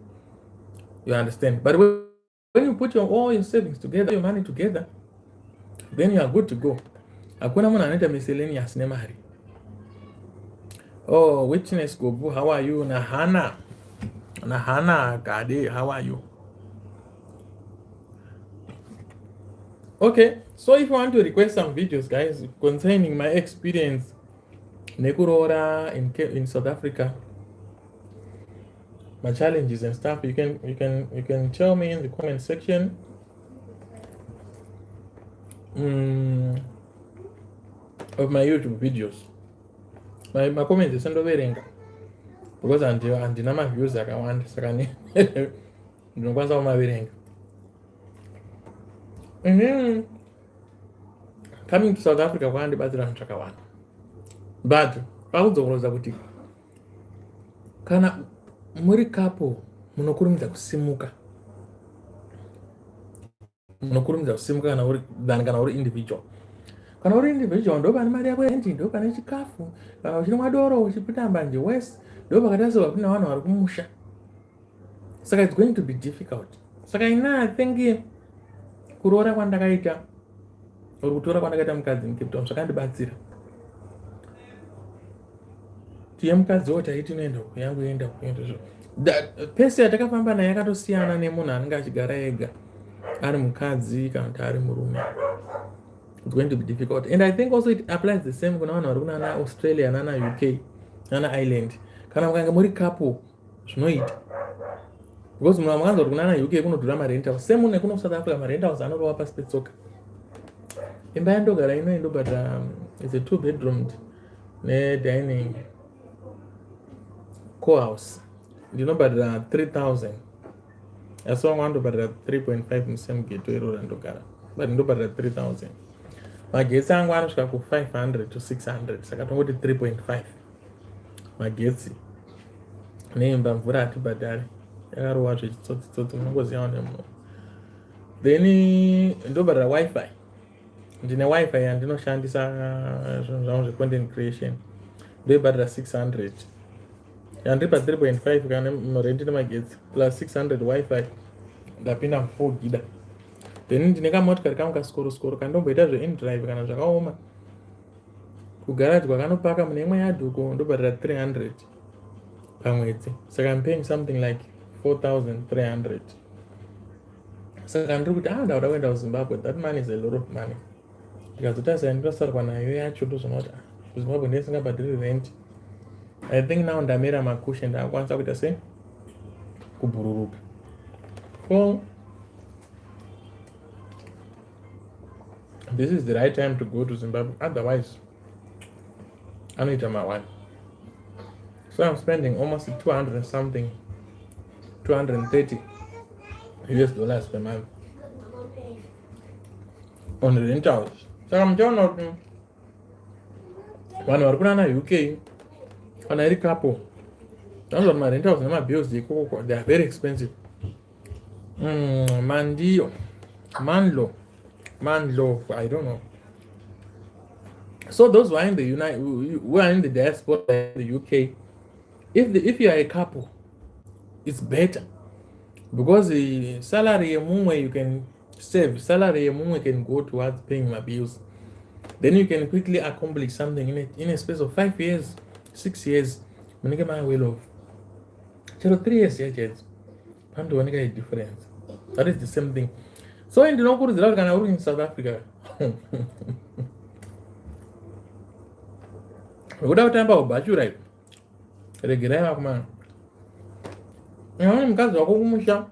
You understand? But when you put all your savings together, your money together, then you are good to go. Hakuna munhu anoita miscellaneous nemari. Oh, Witness Gobu, how are you? Nahana Gade, how are you? Okay, so if you want to request some videos, guys, concerning my experience nekurora in South Africa, my challenges and stuff, you can tell me in the comment section. Of my YouTube videos. My comments is sendoverenga because andina ma views akawanda saka ndinokwanisa kumaverenga. And then coming to South Africa kwakandibatsira vanhu zvakawanda, but kwakudzokoroza kuti kana muri couple munokurumidza kusimuka kana uri individual. Kana uri individual ndo pane mari yako yendi, ndo pane chikafu, kana uchinwa doro uchipinda mbanje west, ndo pakatarisirwa kuna vanhu vari kumusha. Saka it's going to be difficult. Saka ina I think kuroora kwandakaita uri kutora kwandakaita mukadzi muCape Town zvakandibatsira. Tiye mukadzi wo taiti noenda yangu enda kuenda zvo. Pese yatakafamba naye yakatosiyana nemunhu anenge achigara ega ari mukadzi kana kuti ari murume. It's going to be difficult. And I think also it applies the same kuna vanhu vari kunana Australia nana UK nana Ireland. Kana mukange muri couple zvinoita. Because munhu amukanzwa kuti kunana UK kunodhura marent house. Same munhu kuno South Africa marent house anorova pasi petsoka. Imba yandogara ino indobhadhara is a 2 bedroomed dining co-house. Ndinobhadhara 3,000. Asi vamwe vandobhadhara 3.5 musame geto iroro ndogara. But ndobhadhara 3,000. Magetsi angu anosvika ku 500 to 600. Saka tongoti 3.5 magetsi. Neimba mvura hatibhadhari. Yakarowa zvechitsotsi munongoziva nemunhu. Then ndobhadhara wifi. Ndine wifi yandinoshandisa zvinhu zvangu zvecontent creation. Ndoibhadhara 600. Yandiripa 3.5 kana murenti nemagetsi plus 600 wifi. Ndapinda 4 gida. Then ndine kamotikari kangu kasikoro kandomboita zveindrive kana zvakaoma. Kugaraji kwakanopaka mune imwe yadhuko ndobhadhara 300 pamwedzi. Saka I'm paying something like 4,300. Saka ndiri kuti ndauda kuenda kuZimbabwe, that money is a lot of money. Ndikazotarisa ndinotosarwa nayo yacho ndozvinoti kuZimbabwe ndesingabhadhiri rent. I think now ndamera makushe ndakwanisa kuita sei kubhururuka. So this is the right time to go to Zimbabwe. Otherwise, anoita mawani. So I'm spending almost 200 and something, 230 US dollars per month on the rent house. Saka muchaona kuti vanhu vari kunana UK kana iri couple vanozva kuti marent house nemabills ikoko they are very expensive. Manlo, I don't know. So those who are in the who are in the diaspora in the UK, if you are a couple, it's better because the salary mumwe you can save, salary mumwe can go towards paying my bills. Then you can quickly accomplish something in a space of 5 years, 6 years. Munenge my well off. So 3 years yet. Can't do any difference. That is the same thing. So in the local kana uri in South Africa. Without time about bachu right. Regerai wakuma. Mukadzi wako kumusha.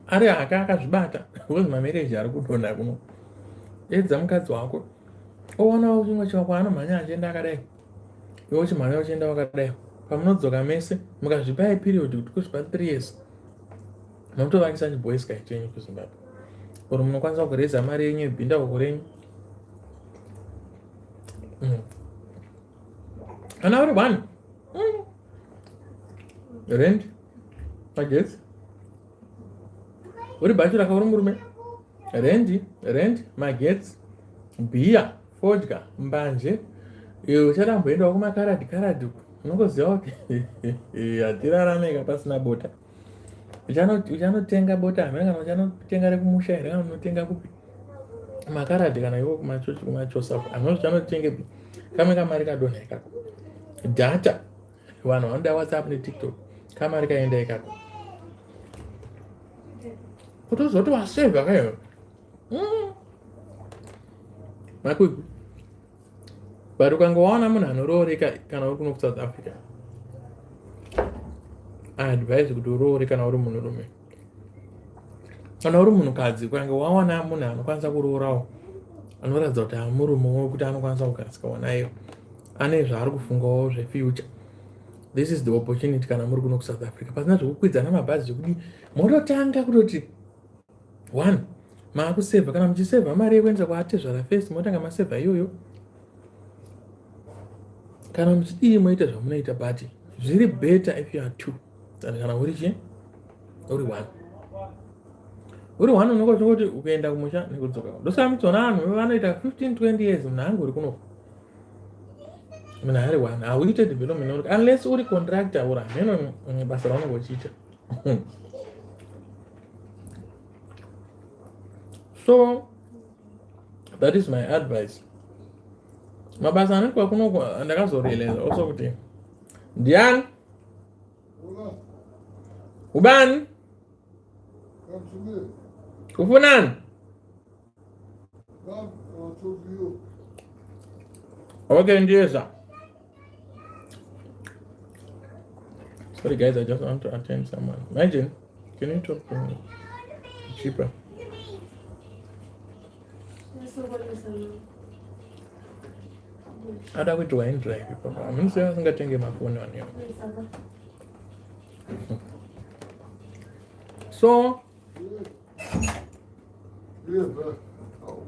Ari akazvibata. Because my marriage ari kudonha kuno. Edza mukadzi wako. Owana chimwe chako anomhanya achienda akadai. Iwe chimhanya uchienda wakadai. Pamunodzoka mese mukazvipa period kuti kusvipa 3 years. Munotovakisa chiboys chenyu kuZimbabwe. Uri munokwanisa kureza mari yenyu yebhinda kurenyu. Kana uri one. Rent. Magetsi. Uri bachira ka uri murume. Rent, magetsi, beer, vodka, mbanje. Iwe ucharamboendawo kumakaradi uko. Unongoziva kuti hatirarame pasina bota. Uchanotenga bota hamene kana uchanotenga rekumusha here kana unotenga kupi makaradi kana iwo kumachosa hamene uchanotenge kamwe kamari kadonha ikako. Data vanhu vanoda WhatsApp neTikTok kamari kaenda ikako kutozoti wasevha kayo makwikwi. But ukanga waona munhu anorooreka kana uri kuno kuSouth Africa, advise kuti uroore kana uri munhurume. Kana uri munhukadzi ukanga waona munhu anokwanisa kuroorawo, anoratidza kuti amurume wekuti anokwanisa kugarisikawo naye, ane zvaari kufungawo zvefuture, this is the opportunity kana muri kuno kuSouth Africa. Pasina zvekukwidzana mabhazi zvekuti mototanga kutoti 1 maakusevha kana muchisevha mari yekuendesa kwaatezvara first motanga masevha iyoyo kana muchidii moita zvamunoita but zviri better if you are two than kana uri chi uri one. Uri one unokoti ukaenda kumusha nekudzoka ndosaka mutsona vanhu vanoita 15-20 years munhu angu uri kuno munhu ari one hauite development unless uri contractor ura mheno basa raunenge uchiita. So that is my advice. Mabasa anoitwa kuno ndakazorealize also kuti ndiani ubani kufunani. Okay, ndiyeza. Sorry guys, I just want to attend someone. Imagine, can you talk to me cheaper? Ada kuti waindrive papa. Amunisiya singatenge mafoni waniyo. So yeah, but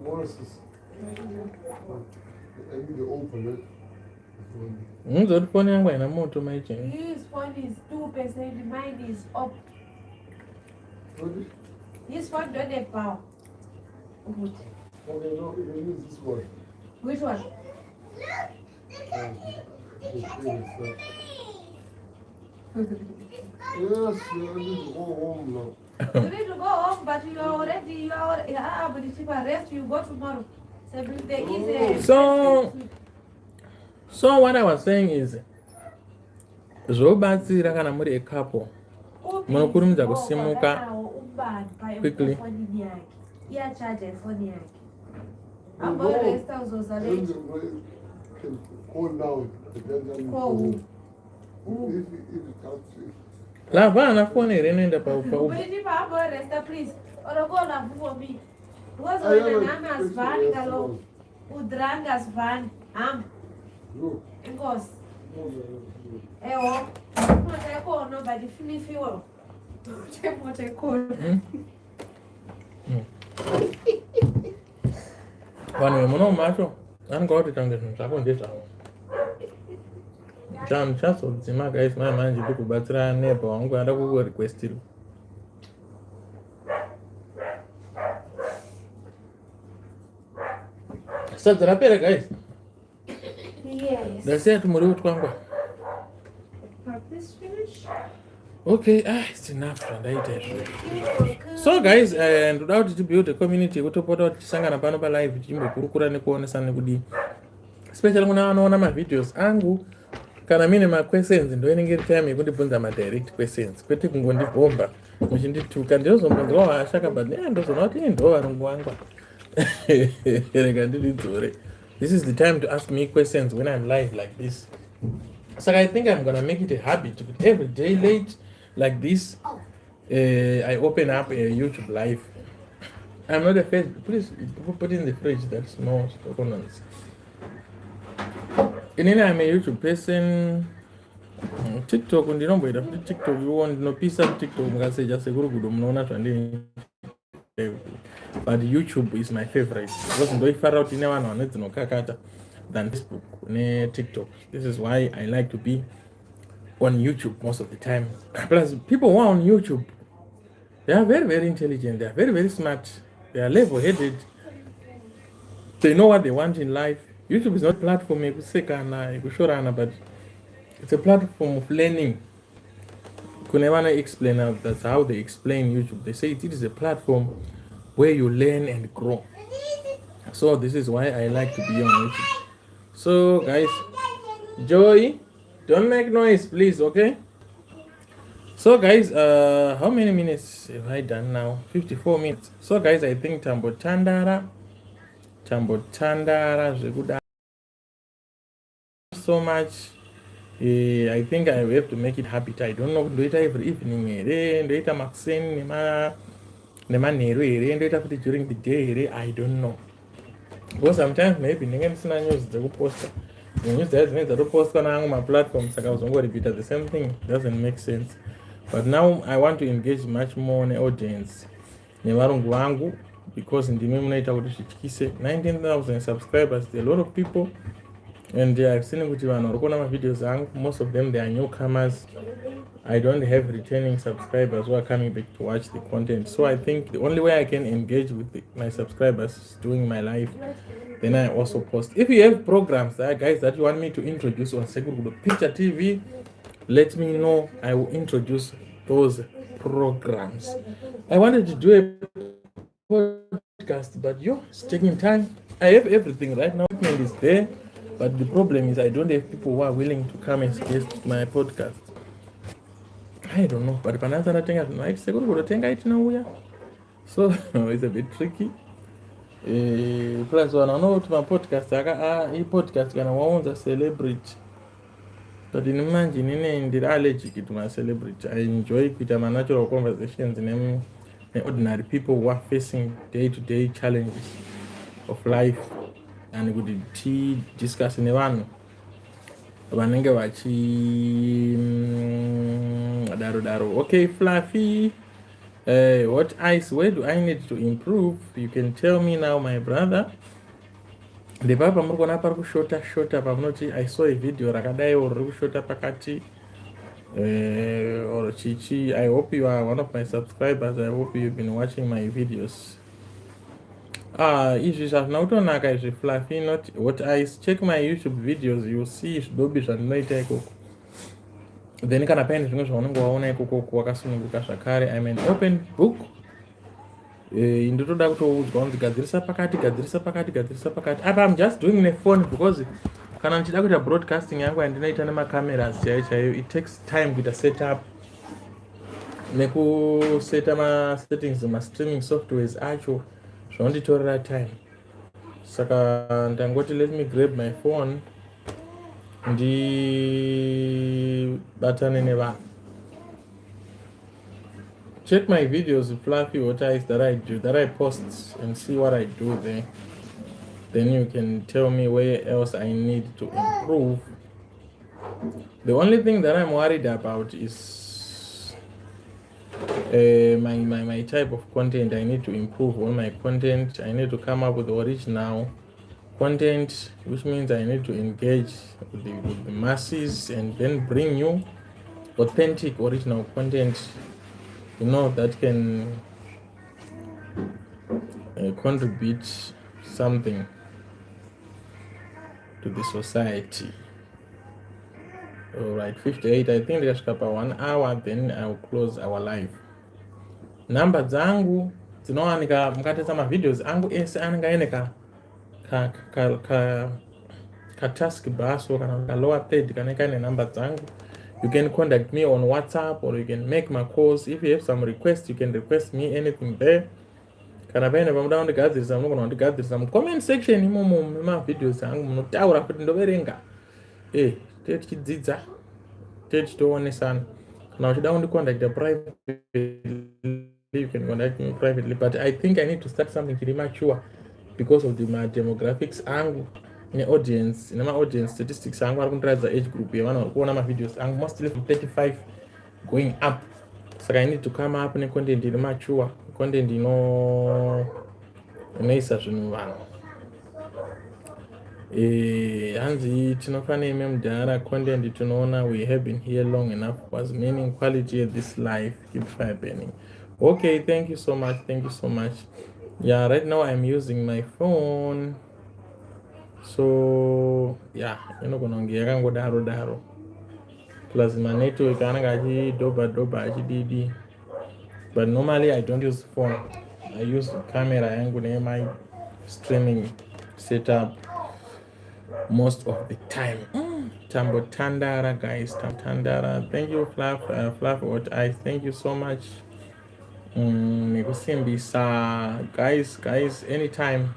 once I need to open it. Mzoti phone yangu haina moto maichi. His phone is 2%, mine is up. His phone don't have power. Good. Okay, no, you can use this one. Which one? Yes, I need to go home now. You need to go home, but you are already, but if you rest, you go tomorrow. So what I was saying is, zvobatsira kana muri couple munokurumidza kusimuka quickly. Lava ana phone here inoenda paupa. Udrangas van am ngos ewo mota ko no badi filifiwo te mota ko Vanhu vemuno macho angoti tange zvinhu zvako ndezvavo. Chanhu chazodzima guys manje ndiri kubatsira neighbor wangu ada kurequestira. Sadza rapera guys. Yes. That's it muri utwangwa. Have this finished? Okay, it's enough zvandaita izvo. So guys, ndoda kuti tibuild a community yekutopota kuti tisangana pano palive tichimbokurukura nekuonesana nekudii. Especially kuna vanoona mavideos angu kana mine maquestions ndoinenge time yekundibvunza madirect questions kwete kungondibhomba muchindituka ndinozombonzwawo hashaka but ndozoona kuti ndo varungu vangwa. Rega ndiridzore. This is the time to ask me questions when I'm live like this. So I think I'm gonna make it a habit. Every day late like this, I open up a YouTube live. I'm not a face. Please put in the fridge. That's no coconut. I'm a YouTube person. TikTok ndinomboita kuti TikTok ndinopisa TikTok mukasei Sekuru Gudo munoona zvandini. But YouTube is my favorite because ndoifarira kuti ine vanhu vanodzinokakata than Facebook ne TikTok. This is why I like to be on YouTube most of the time. Plus people who are on YouTube, they are very, very intelligent, they are very, very smart, they are level-headed, they know what they want in life. YouTube is not a platform yekushorana, but it's a platform of learning. Kunevana explain out, that's how they explain YouTube. They say it is a platform where you learn and grow. So this is why I like to be on YouTube. So guys, Joey, don't make noise please, okay? So guys, how many minutes have I done now? 54 minutes. So guys, I think Tambo Tandara Zvekuda so much. I think I have to make it habit. I don't know, do it every evening here, do it maxin nemanheru here, do it during the day here, I don't know. Because sometimes maybe ndinge news dzekuposta. The news dzinoposta nangu my platform saka uzongoripita the same thing, doesn't make sense. But now I want to engage much more on the audience. Nevarungu vangu because ndimi munoita kuti zvityise. 19,000 subscribers, there are a lot of people, and I've seen kuti vanhu vari kuona mavideos angu, most of them they are newcomers. I don't have returning subscribers who are coming back to watch the content. So I think the only way I can engage with my subscribers is doing my live. Then I also post. If you have programs, guys, that you want me to introduce on Sekuru Gudo Pikicha TV, let me know. I will introduce those programs. I wanted to do a podcast, but it's taking time. I have everything right now. Equipment is there, but the problem is I don't have people who are willing to come and guest my podcast. I don't know, but panazana tenga tonight, Sekuru Gudo tenga itinauya. So it's a bit tricky. Plus wanaona kuti mapodcast hii podcast kana waunza celebrity, but manje nine ndiri allergic to my celebrity. I enjoy kuita natural conversations ne ordinary people who are facing day-to-day challenges of life, and kuti discuss nevanhu vanenge vachi daro. Okay, Fluffy, what eyes, where do I need to improve? You can tell me now, my brother. Ndepapa muri kuona pari kushota pamunoti I saw a video rakadai riri kushota pakati or chichi. I hope you are one of my subscribers. I hope you've been watching my videos. Izvi zvazvina kutonaka izvi, Fluffy, not what eyes. Check my YouTube videos, you'll see zvidobi zvandinoita ikoko. Then kana paine zvimwe zvaunenge waona ikoko wakasununguka zvakare, I'm an open book. Ndinotoda kutoudzwa kunzi gadzirisa pakati. Apa I'm just doing the phone because kana ndichida kuita broadcasting yangu andinoita nemacameras chaiyo, it takes time kuita setup nekuseta ma-settings ma-streaming softwares acho zvinonditorera time. Saka ndangoti let me grab my phone ndibatane nevanhu. Check my videos, Fluffy, what eyes that I do, that I post, and see what I do there. Then you can tell me where else I need to improve. The only thing that I'm worried about is my type of content. I need to improve on my content. I need to come up with original content, which means I need to engage with the masses and then bring you authentic original content, that can contribute something to the society. All right, 58. I think there's about 1 hour, then I'll close our live. Number dzangu dzinowanika mukatesa mavideos angu ese anenge aine ka task bar, so kana ka lower third kanenge kaine number dzangu. You can contact me on WhatsApp, or you can make my calls. If you have some requests, you can request me anything there. Kana paine pamuda kundigadzirisa munogona kundigadzirisa mucomment section imomo memavideos angu munotaura kuti ndoverenga. Tichidzidza tichitoonesana. Kana uchida kundicontacta privately, you can contact me privately, but I think I need to start something chiri mature because of my demographics angu audience, audience statistics angu ari kundiratidza age group yevanhu vari kuona mavideos angu mostly from 35 going up. Saka I need to come up necontent iri mature, content inoisa zvinhu vanhu. Hanzi tinofanira ime mudhara content tinoona we have been here long enough, was meaning quality of this life, keep fire burning. Okay, thank you so much. Yeah, right now I'm using my phone, so yeah, inogona yakangodaro plus my network anenge achidhobha achididi, but normally I don't use phone. I use camera yangu my streaming setup most of the time. Tambo Tandara, guys, Tandara. Thank you, Fluff, what I thank you so much. Nikusimbisa, guys, anytime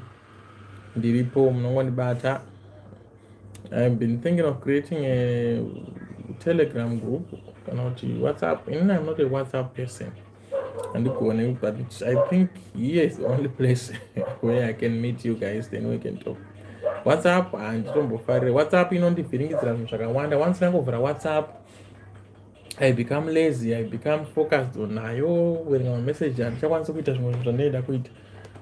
ndiripo munongondibata. I've been thinking of creating a Telegram group, WhatsApp. I'm not a WhatsApp person, but I think here is the only place where I can meet you guys, then we can talk. WhatsApp and WhatsApp inondivhiringidzira zvinhu zvakawanda. Once ndangovhura WhatsApp, I become lazy, I become focused on nayo werenga message, handichakwanisi kuita zvimwe zvandinoda kuita.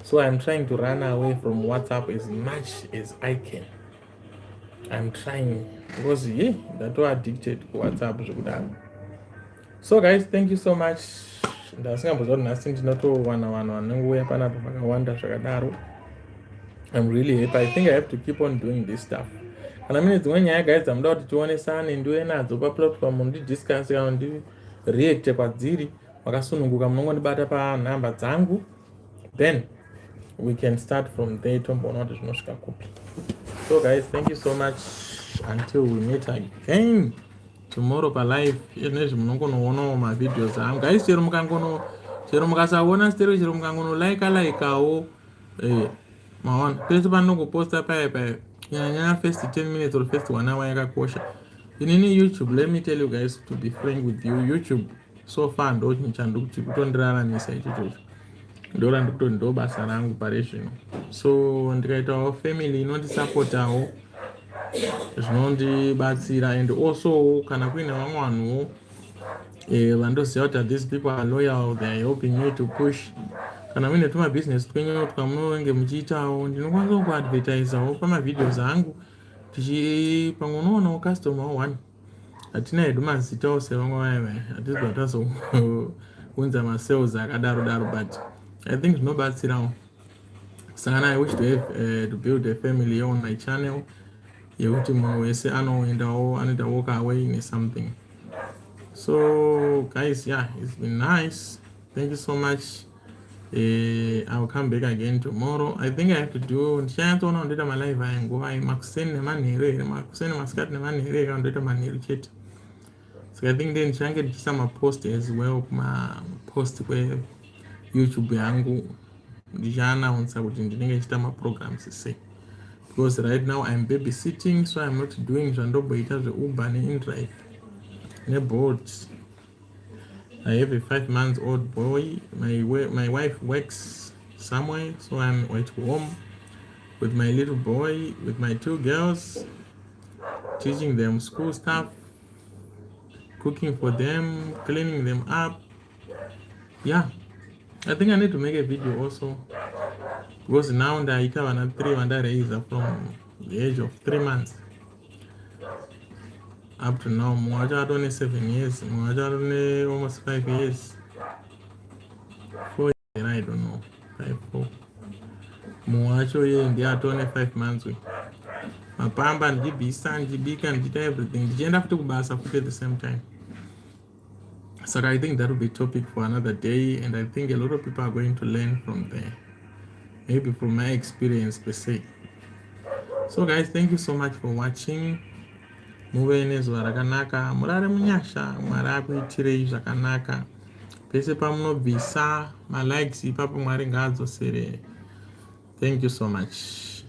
So I'm trying to run away from WhatsApp as much as I can. I'm trying because that was addicted to WhatsApp. So guys, thank you so much. Ndasingambozwa kuti nhasi ndinotowana nenguya panapo pakawanda zvakadaro. I'm really happy. I think I have to keep on doing this stuff. Kana mine dzimwe nyaya guys dzamuda kuti tionesane ndiuye nadzo paplatform ndidiscuss kana ndireact kwadziri wakasununguka munongondibata panhamba dzangu, then we can start from there tomboona kuti zvinosvika kupi. So guys, thank you so much until we meet again tomorrow palive. Nezvi munongonoonawo mavideos angu guys. Chero mukasaona stereo, chero mukangonolikawo maona pese panongoposta paya nyanya first 10 minutes or first 1 hour yakakosha. Inini YouTube, let me tell you guys, to be frank with you, YouTube so far ndochindokuti kutondiraramisa ichocho ndo basa rangu pare zvino. So ndikaitawo family inondisupportawo zvinondibatsira, and also kana kuine vamwe vanhuwo vandoziva kuti these people are loyal, they are helping you to push. Kana muine tumabusiness twenyu twamunenge muchiitawo, ndinokwanisa kuadvertisawo pamavideos angu pamwe unoonawo customer 1. Hatina hedu mazita ose vamwe vaya hatisi batazounza masales akadaro, but I think zvinobatsirawo. Saka I wish to have to build a family on my channel yekuti munhu wese anoita walk away in something. So guys, yeah, it's been nice. Thank you so much. I'll come back again tomorrow. I think I have to do ndichayanzoona ndoita malive aya nguva makuseni nemanheru makuseni masikati nemanheru kandoita manheru chete. So I think then ndichange ndichiisa mapost as well kumapost kweyoutube yangu ndichaannounsa kuti ndinenge ndichiita maprograms sei, because right now I'm babysitting, so I'm not doing zvandomboita zveuber neindrive nebolt. I have a 5-month-old boy. My wife works somewhere, so I'm at home with my little boy, with my 2 girls, teaching them school stuff, cooking for them, cleaning them up. Yeah, I think I need to make a video also, because now ndaita vana 3 vandareisa from the age of 3 months up to now. Mumwe wacho atone 7 years, mumwe wacho atone almost 5 years, 4 years, I don't know, 5-4. Mumwe wacho ye ndiye atone 5 months. Mapamba ndichibhisa, ndichibika, ndichiita everything, ndichienda futi kubasa futi at the same time. So I think that will be a topic for another day, and I think a lot of people are going to learn from there, maybe from my experience per se. So guys, thank you so much for watching. Muve nezuva rakanaka, murare munyasha, Mwari akuitirei zvakanaka. Pese pamunobvisa malikes ipapo Mwari ngaadzosere. Thank you so much.